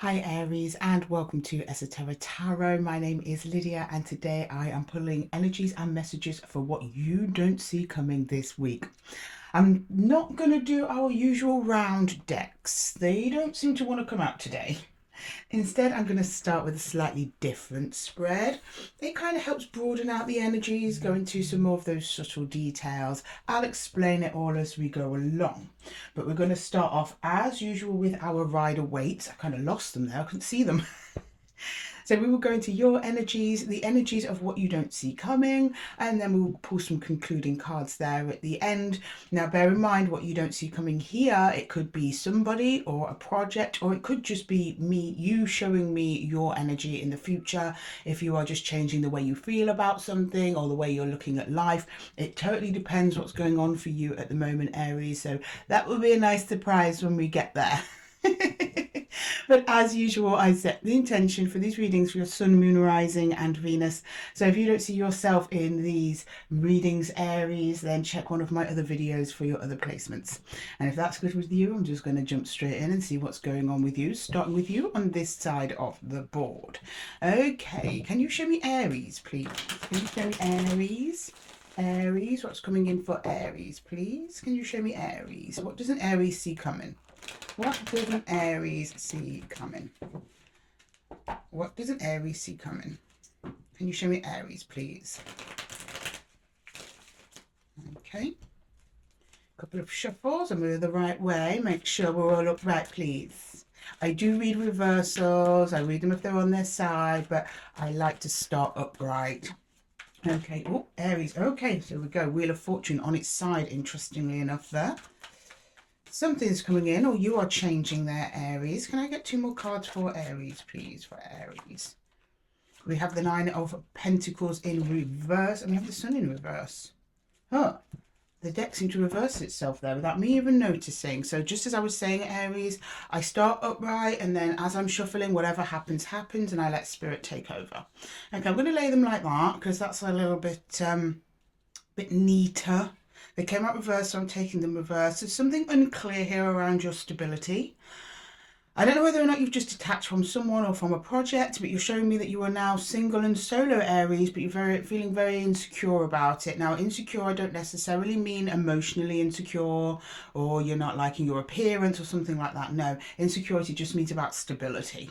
Hi Aries, and welcome to Esotera Tarot. My name is Lydia, and today I am pulling energies and messages for what you don't see coming this week. I'm not going to do our usual round decks. They don't seem to want to come out today. Instead, I'm going to start with a slightly different spread. It kind of helps broaden out the energies, go into some more of those subtle details. I'll explain it all as we go along. But we're going to start off as usual with our Rider-Waite. I kind of lost them there, I couldn't see them. So we will go into your energies, the energies of what you don't see coming, and then we'll pull some concluding cards there at the end. Now, bear in mind what you don't see coming here. It could be somebody or a project, or it could just be you showing me your energy in the future. If you are just changing the way you feel about something or the way you're looking at life, it totally depends what's going on for you at the moment, Aries. So that will be a nice surprise when we get there. But as usual, I set the intention for these readings for your sun, moon, rising and Venus. So if you don't see yourself in these readings, Aries, then check one of my other videos for your other placements. And if that's good with you, I'm just going to jump straight in and see what's going on with you, starting with you on this side of the board. Okay, can you show me Aries, please? Can you show me Aries? Aries, what's coming in for Aries, please? Can you show me Aries? What does an Aries see coming? What does an Aries see coming? What does an Aries see coming? Can you show me Aries, please? Okay. Couple of shuffles. I'm going the right way. Make sure we're all upright, please. I do read reversals. I read them if they're on their side, but I like to start upright. Okay. Oh, Aries. Okay, so we go. Wheel of Fortune on its side, interestingly enough there. Something's coming in, or you are changing there, Aries. Can I get two more cards for Aries, please, for Aries? We have the Nine of Pentacles in reverse, and we have the Sun in reverse. Huh. The deck seemed to reverse itself there without me even noticing. So just as I was saying, Aries, I start upright, and then as I'm shuffling, whatever happens, happens, and I let Spirit take over. Okay, I'm going to lay them like that, because that's a little bit neater. They came out reverse, so I'm taking them reverse. There's something unclear here around your stability. I don't know whether or not you've just detached from someone or from a project, but you're showing me that you are now single and solo, Aries, but you're feeling very insecure about it. Now, insecure, I don't necessarily mean emotionally insecure or you're not liking your appearance or something like that. No, insecurity just means about stability.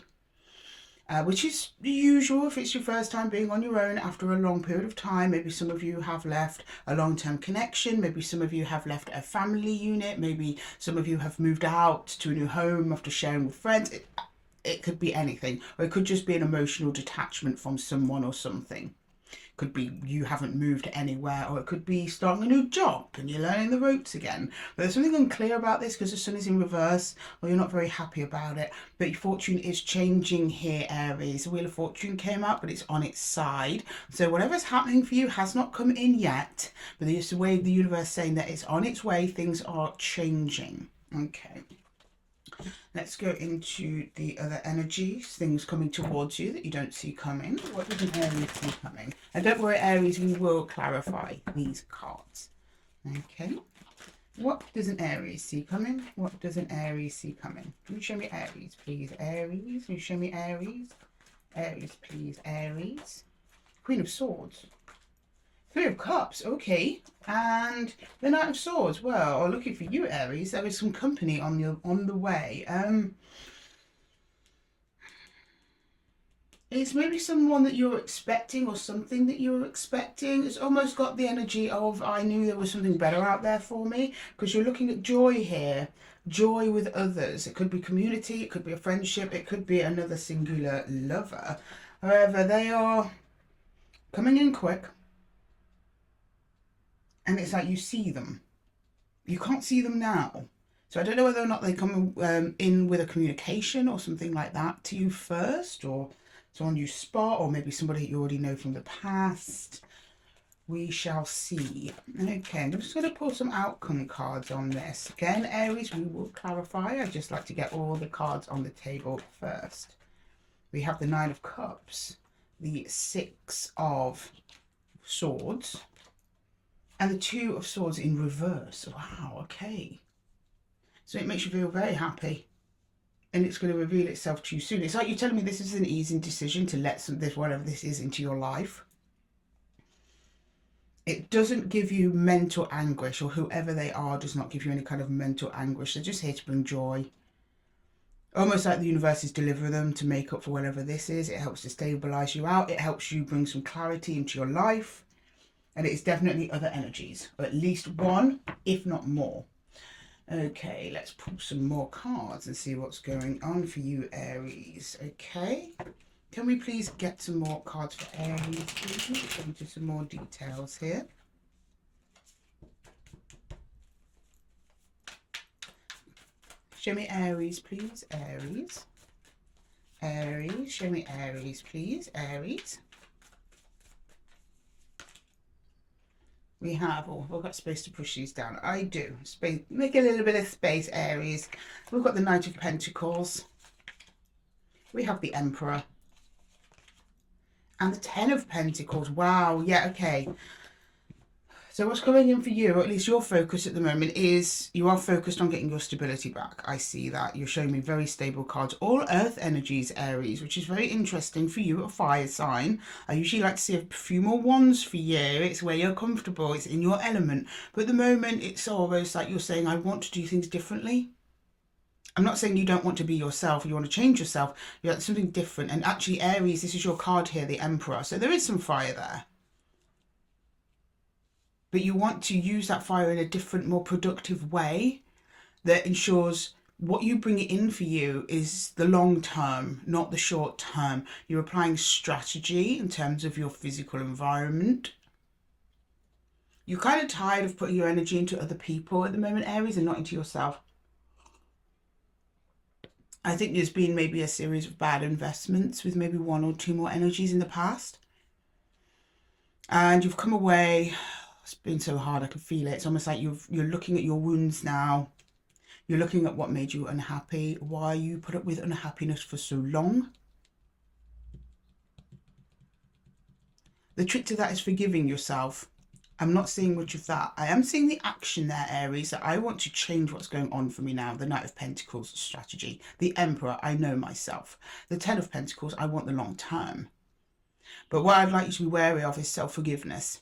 Which is the usual if it's your first time being on your own after a long period of time. Maybe some of you have left a long-term connection. Maybe some of you have left a family unit. Maybe some of you have moved out to a new home after sharing with friends. It could be anything, or it could just be an emotional detachment from someone or something. Could be you haven't moved anywhere, or it could be starting a new job and you're learning the ropes again. But there's something unclear about this because the Sun is in reverse, or you're not very happy about it. But your fortune is changing here, Aries. The Wheel of Fortune came out, but it's on its side. So whatever's happening for you has not come in yet, but it's the way the universe saying that it's on its way. Things are changing. Okay. Let's go into the other energies, things coming towards you that you don't see coming. What does an Aries see coming? And don't worry, Aries, we will clarify these cards. Okay. What does an Aries see coming? What does an Aries see coming? Can you show me Aries, please? Aries, can you show me Aries? Aries, please. Aries. Queen of Swords. Three of Cups, okay. And the Knight of Swords. Well, looking for you, Aries. There is some company on the way. It's maybe someone that you're expecting or something that you're expecting. It's almost got the energy of, I knew there was something better out there for me, because you're looking at joy here. Joy with others. It could be community, it could be a friendship, it could be another singular lover. However, they are coming in quick. And it's like you see them. You can't see them now. So I don't know whether or not they come in with a communication or something like that to you first, or someone you spot, or maybe somebody you already know from the past. We shall see. Okay, I'm just going to pull some outcome cards on this. Again, Aries, we will clarify. I just like to get all the cards on the table first. We have the Nine of Cups, the Six of Swords, and the Two of Swords in reverse. Wow, okay. So it makes you feel very happy. and it's going to reveal itself to you soon. It's like you're telling me this is an easy decision to let this, whatever this is, into your life. It doesn't give you mental anguish, or whoever they are does not give you any kind of mental anguish. They're just here to bring joy. Almost like the universe is delivering them to make up for whatever this is. It helps to stabilize you out. It helps you bring some clarity into your life. And it is definitely other energies, or at least one, if not more. Okay, let's pull some more cards and see what's going on for you, Aries. Okay, can we please get some more cards for Aries, please? Go into some more details here. Show me Aries, please. Aries. Aries, show me Aries, please. Aries. We have, oh, we've got space to push these down. I do. Space, make a little bit of space, Aries. We've got the Knight of Pentacles. We have the Emperor. And the Ten of Pentacles. Wow, yeah, okay. So what's coming in for you, or at least your focus at the moment, is you are focused on getting your stability back. I see that. You're showing me very stable cards. All earth energies, Aries, which is very interesting for you, a fire sign. I usually like to see a few more wands for you. It's where you're comfortable. It's in your element. But at the moment, it's almost like you're saying, I want to do things differently. I'm not saying you don't want to be yourself, you want to change yourself. You want something different. And actually, Aries, this is your card here, the Emperor. So there is some fire there. But you want to use that fire in a different, more productive way that ensures what you bring in for you is the long term, not the short term. You're applying strategy in terms of your physical environment. You're kind of tired of putting your energy into other people at the moment, Aries, and not into yourself. I think there's been maybe a series of bad investments with maybe one or two more energies in the past. And you've come away. It's been so hard, I can feel it. It's almost like you're looking at your wounds now. You're looking at what made you unhappy, why you put up with unhappiness for so long. The trick to that is forgiving yourself. I'm not seeing much of that. I am seeing the action there, Aries, that I want to change what's going on for me now. The Knight of Pentacles strategy. The Emperor, I know myself. The Ten of Pentacles, I want the long term. But what I'd like you to be wary of is self-forgiveness.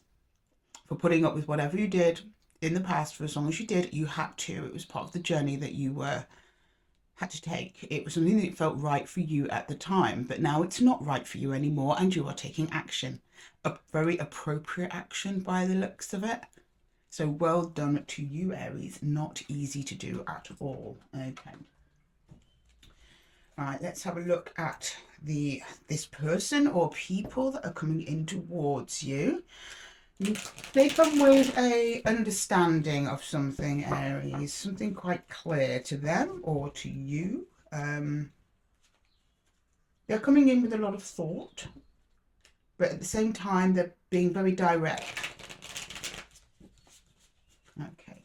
For putting up with whatever you did in the past for as long as you did. You had to. It was part of the journey that you had to take. It was something that felt right for you at the time, but now it's not right for you anymore, and you are taking action. A very appropriate action by the looks of it. So well done to you, Aries. Not easy to do at all. Okay. All right, let's have a look at this person or people that are coming in towards you. They come with a understanding of something, Aries, something quite clear to them or to you. They're coming in with a lot of thought, but at the same time, they're being very direct. Okay.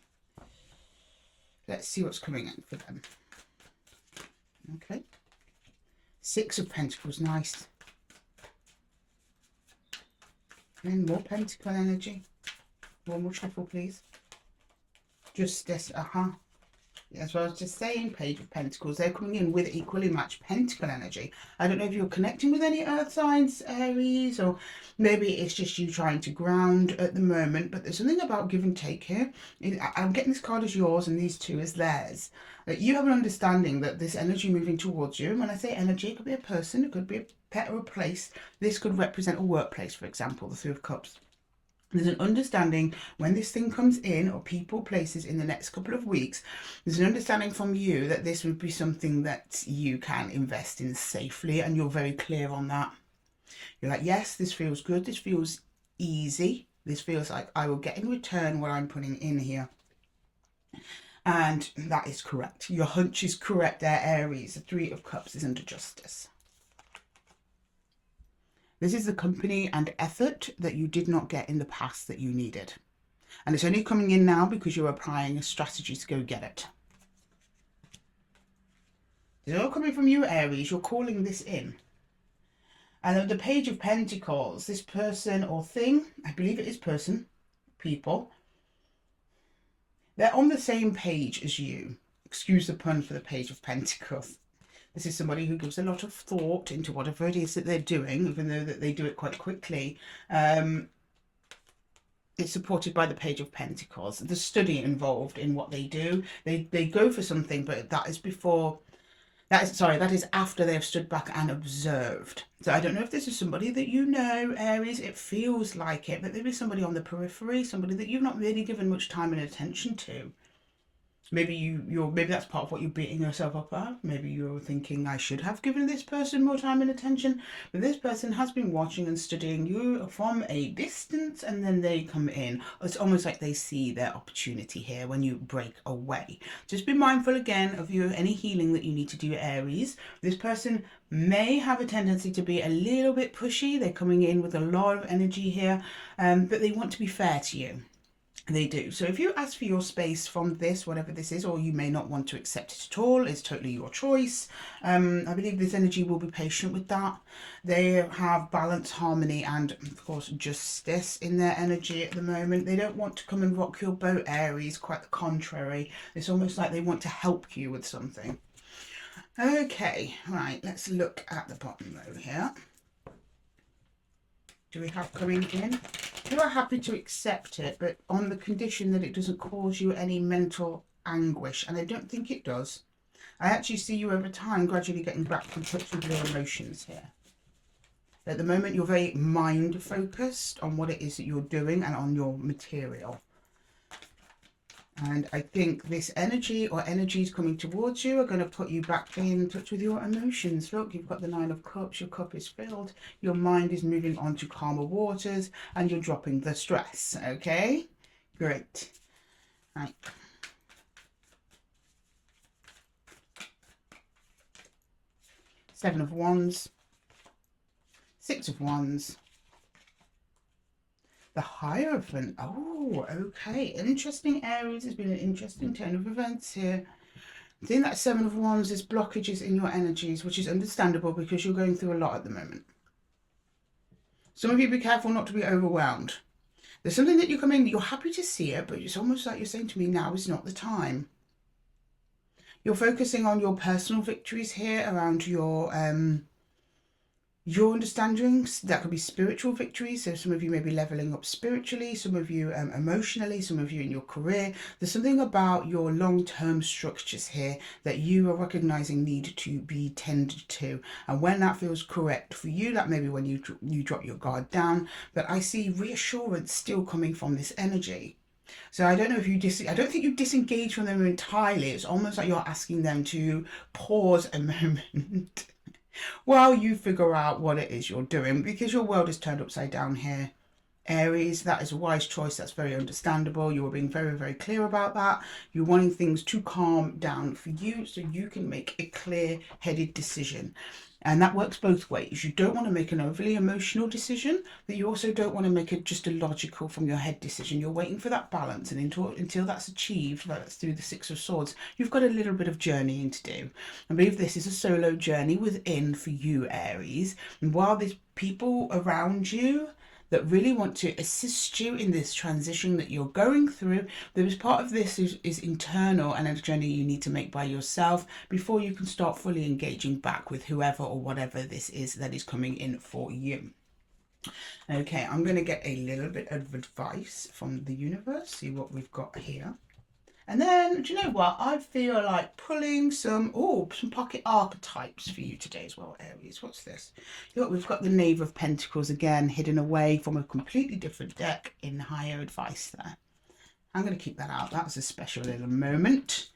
Let's see what's coming in for them. Okay. Six of Pentacles, nice. And more pentacle energy. One more shuffle, please. Justice, That's what I was just saying. Page of Pentacles. They're coming in with equally matched pentacle energy. I don't know if you're connecting with any earth signs, Aries, or maybe it's just you trying to ground at the moment. But there's something about give and take here. I'm getting this card as yours and these two as theirs. You have an understanding that this energy moving towards you, and when I say energy, it could be a person, it could be a pet or a place. This could represent a workplace, for example, the Three of Cups. There's an understanding when this thing comes in, or people, places, in the next couple of weeks, there's an understanding from you that this would be something that you can invest in safely, and you're very clear on that. You're like, yes, this feels good, this feels easy, this feels like I will get in return what I'm putting in here. And that is correct. Your hunch is correct there, Aries. The Three of Cups is under justice. This is the company and effort that you did not get in the past that you needed. And it's only coming in now because you're applying a strategy to go get it. It's all coming from you, Aries. You're calling this in. And then the Page of Pentacles, this person or thing, I believe it is person, people, they're on the same page as you. Excuse the pun for the Page of Pentacles. This is somebody who gives a lot of thought into whatever it is that they're doing, even though that they do it quite quickly. It's supported by the Page of Pentacles. The study involved in what they do. They go for something, but that is before, that is after they've stood back and observed. So I don't know if this is somebody that you know, Aries. It feels like it, but there is somebody on the periphery, somebody that you've not really given much time and attention to. Maybe maybe that's part of what you're beating yourself up at. Maybe you're thinking, I should have given this person more time and attention. But this person has been watching and studying you from a distance, and then they come in. It's almost like they see their opportunity here when you break away. Just be mindful again of any healing that you need to do, Aries. This person may have a tendency to be a little bit pushy. They're coming in with a lot of energy here, but they want to be fair to you. They do. So if you ask for your space from this, whatever this is, or you may not want to accept it at all, it's totally your choice. I believe this energy will be patient with that. They have balance, harmony, and of course justice in their energy at the moment. They don't want to come and rock your boat, Aries, quite the contrary. It's almost like they want to help you with something. Okay, right, let's look at the bottom row here. Do we have coming in? You are happy to accept it, but on the condition that it doesn't cause you any mental anguish, and I don't think it does. I actually see you over time gradually getting back in touch with your emotions here. At the moment, you're very mind focused on what it is that you're doing and on your material. And I think this energy or energies coming towards you are going to put you back in touch with your emotions. Look, you've got the Nine of Cups, your cup is filled, your mind is moving on to calmer waters, and you're dropping the stress, okay? Great. Right. Seven of Wands, Six of Wands, the Hierophant. Oh, okay. An interesting Aries. There's been an interesting turn of events here. Seeing that Seven of Wands is blockages in your energies, which is understandable because you're going through a lot at the moment. Some of you be careful not to be overwhelmed. There's something that you come in, you're happy to see it, but it's almost like you're saying to me, now is not the time. You're focusing on your personal victories here around your understandings. That could be spiritual victories. So some of you may be leveling up spiritually, some of you emotionally, some of you in your career. There's something about your long-term structures here that you are recognizing need to be tended to. And when that feels correct for you, that may be when you drop your guard down. But I see reassurance still coming from this energy. So I don't know if I don't think you disengage from them entirely. It's almost like you're asking them to pause a moment while you figure out what it is you're doing, because your world is turned upside down here, Aries. That is a wise choice. That's very understandable. You are being very, very clear about that. You're wanting things to calm down for you so you can make a clear-headed decision. And that works both ways. You don't want to make an overly emotional decision, but you also don't want to make just a logical from your head decision. You're waiting for that balance, and until that's achieved, that's through the Six of Swords, you've got a little bit of journeying to do. I believe this is a solo journey within for you, Aries. And while there's people around you that really want to assist you in this transition that you're going through, there is part of this is internal and a journey you need to make by yourself before you can start fully engaging back with whoever or whatever this is that is coming in for you. Okay, I'm going to get a little bit of advice from the universe, see what we've got here. And then, do you know what? I feel like pulling some pocket archetypes for you today as well, Aries. What's this? Look, we've got the Knave of Pentacles again, hidden away from a completely different deck in higher advice there. I'm going to keep that out. That was a special little moment.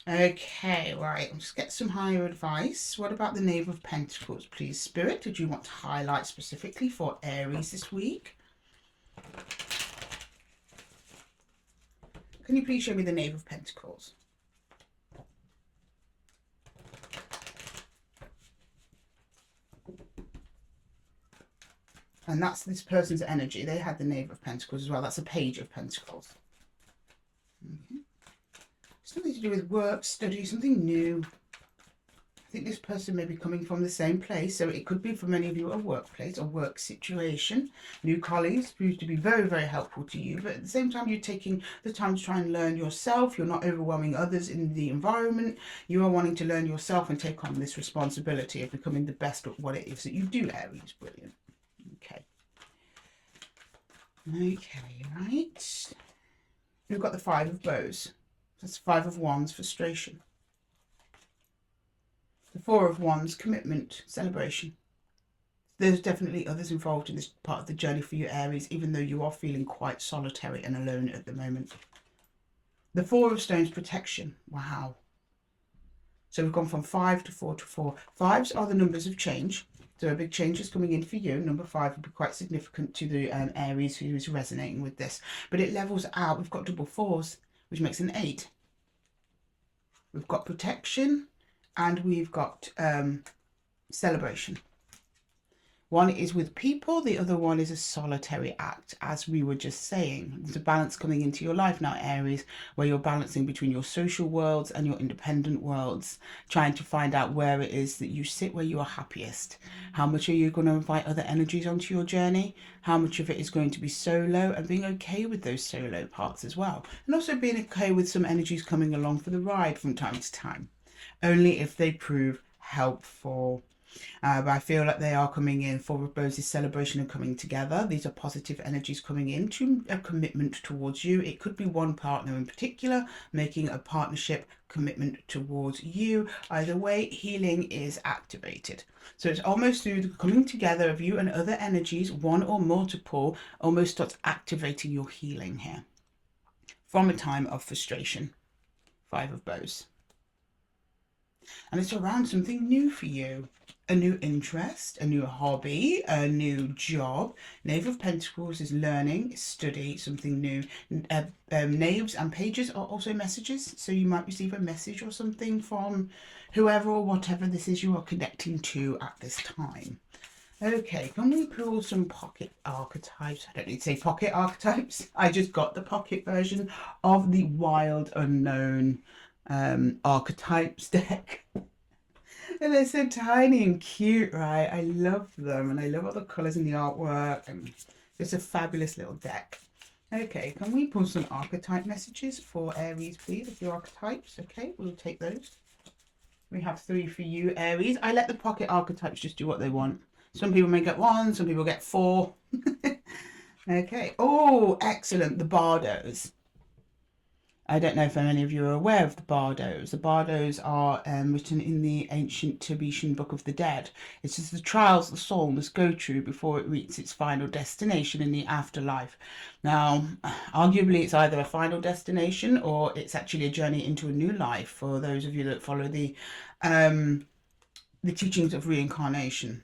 Okay, right. I'll just get some higher advice. What about the Knave of Pentacles, please, Spirit? Did you want to highlight specifically for Aries this week? Can you please show me the Knave of Pentacles? And that's this person's energy. They had the Knave of Pentacles as well. That's a Page of Pentacles. Okay. Something to do with work, study, something new. I think this person may be coming from the same place. So it could be for many of you a workplace, a work situation. New colleagues prove to be very, very helpful to you. But at the same time, you're taking the time to try and learn yourself. You're not overwhelming others in the environment. You are wanting to learn yourself and take on this responsibility of becoming the best at what it is that you do, Aries. Brilliant. Okay. Okay, right. We've got the Five of Bows. That's Five of Wands, frustration. The Four of Wands, commitment, celebration. There's definitely others involved in this part of the journey for you, Aries, even though you are feeling quite solitary and alone at the moment. The Four of Stones, protection. Wow. So we've gone from 5 to 4 to 4. Fives are the numbers of change. So a big change is coming in for you. Number 5 will be quite significant to the Aries who is resonating with this. But it levels out. We've got double fours, which makes an 8. We've got protection and we've got celebration. One is with people, the other one is a solitary act, as we were just saying. There's a balance coming into your life now, Aries, where you're balancing between your social worlds and your independent worlds, trying to find out where it is that you sit where you are happiest. How much are you going to invite other energies onto your journey? How much of it is going to be solo, and being okay with those solo parts as well. And also being okay with some energies coming along for the ride from time to time, only if they prove helpful. But I feel like they are coming in. Four of Bows is celebration and coming together. These are positive energies coming into a commitment towards you. It could be one partner in particular making a partnership commitment towards you. Either way, healing is activated. So it's almost through the coming together of you and other energies, one or multiple, almost starts activating your healing here from a time of frustration. Five of Bows. And it's around something new for you. A new interest, a new hobby, a new job. Knave of Pentacles is learning, study, something new. Knaves and pages are also messages. So you might receive a message or something from whoever or whatever this is you are connecting to at this time. Okay, can we pull some pocket archetypes? I don't need to say pocket archetypes. I just got the pocket version of the Wild Unknown archetypes deck. And they're so tiny and cute, right? I love them, and I love all the colours in the artwork, and it's a fabulous little deck. Okay, can we pull some archetype messages for Aries, please? A few archetypes. Okay, we'll take those. We have 3 for you, Aries. I let the pocket archetypes just do what they want. Some people may get 1, some people get 4. Okay. Oh, excellent. The Bardos. I don't know if any of you are aware of the Bardos. The Bardos are written in the ancient Tibetan Book of the Dead. It says the trials the soul must go through before it reaches its final destination in the afterlife. Now, arguably, it's either a final destination or it's actually a journey into a new life for those of you that follow the teachings of reincarnation.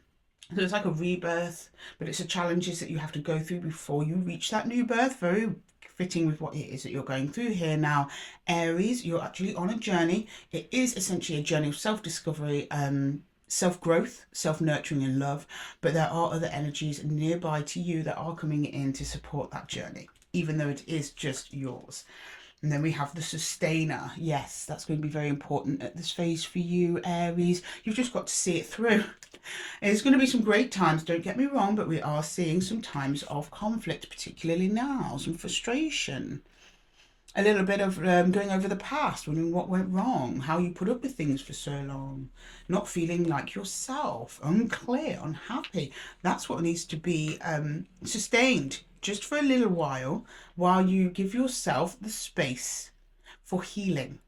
So it's like a rebirth, but it's the challenges that you have to go through before you reach that new birth. Very fitting with what it is that you're going through here now, Aries. You're actually on a journey. It is essentially a journey of self-discovery, self-growth, self-nurturing and love, but there are other energies nearby to you that are coming in to support that journey, even though it is just yours. And then we have the Sustainer. Yes, that's going to be very important at this phase for you, Aries. You've just got to see it through. It's going to be some great times, don't get me wrong, but we are seeing some times of conflict, particularly now, some frustration. A little bit of going over the past, wondering what went wrong, how you put up with things for so long, not feeling like yourself, unclear, unhappy. That's what needs to be sustained just for a little while you give yourself the space for healing.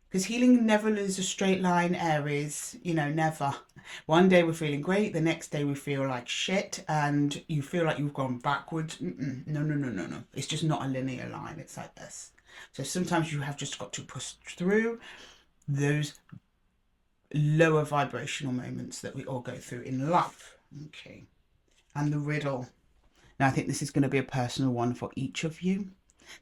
Because healing never is a straight line, Aries, you know, never. One day we're feeling great, the next day we feel like shit, and you feel like you've gone backwards. No. It's just not a linear line. It's like this. So sometimes you have just got to push through those lower vibrational moments that we all go through in life. Okay. And the riddle. Now, I think this is going to be a personal one for each of you.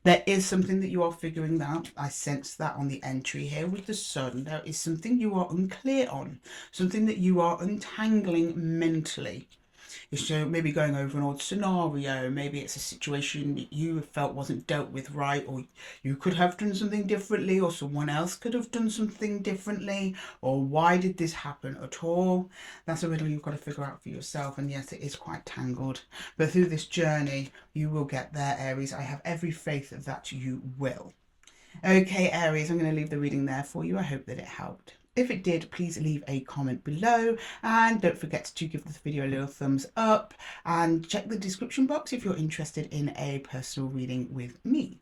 There is something that you are figuring out. I sense that on the entry here with the Sun. There is something you are unclear on, something that you are untangling mentally. It's maybe going over an old scenario. Maybe it's a situation that you felt wasn't dealt with right, or you could have done something differently, or someone else could have done something differently, or why did this happen at all? That's a riddle you've got to figure out for yourself. And yes, it is quite tangled, but through this journey you will get there, Aries. I have every faith that you will. Okay, Aries, I'm going to leave the reading there for you. I hope that it helped. If it did, please leave a comment below, and don't forget to give this video a little thumbs up, and check the description box if you're interested in a personal reading with me.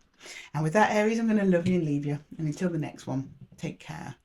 And with that, Aries, I'm going to love you and leave you. And until the next one, take care.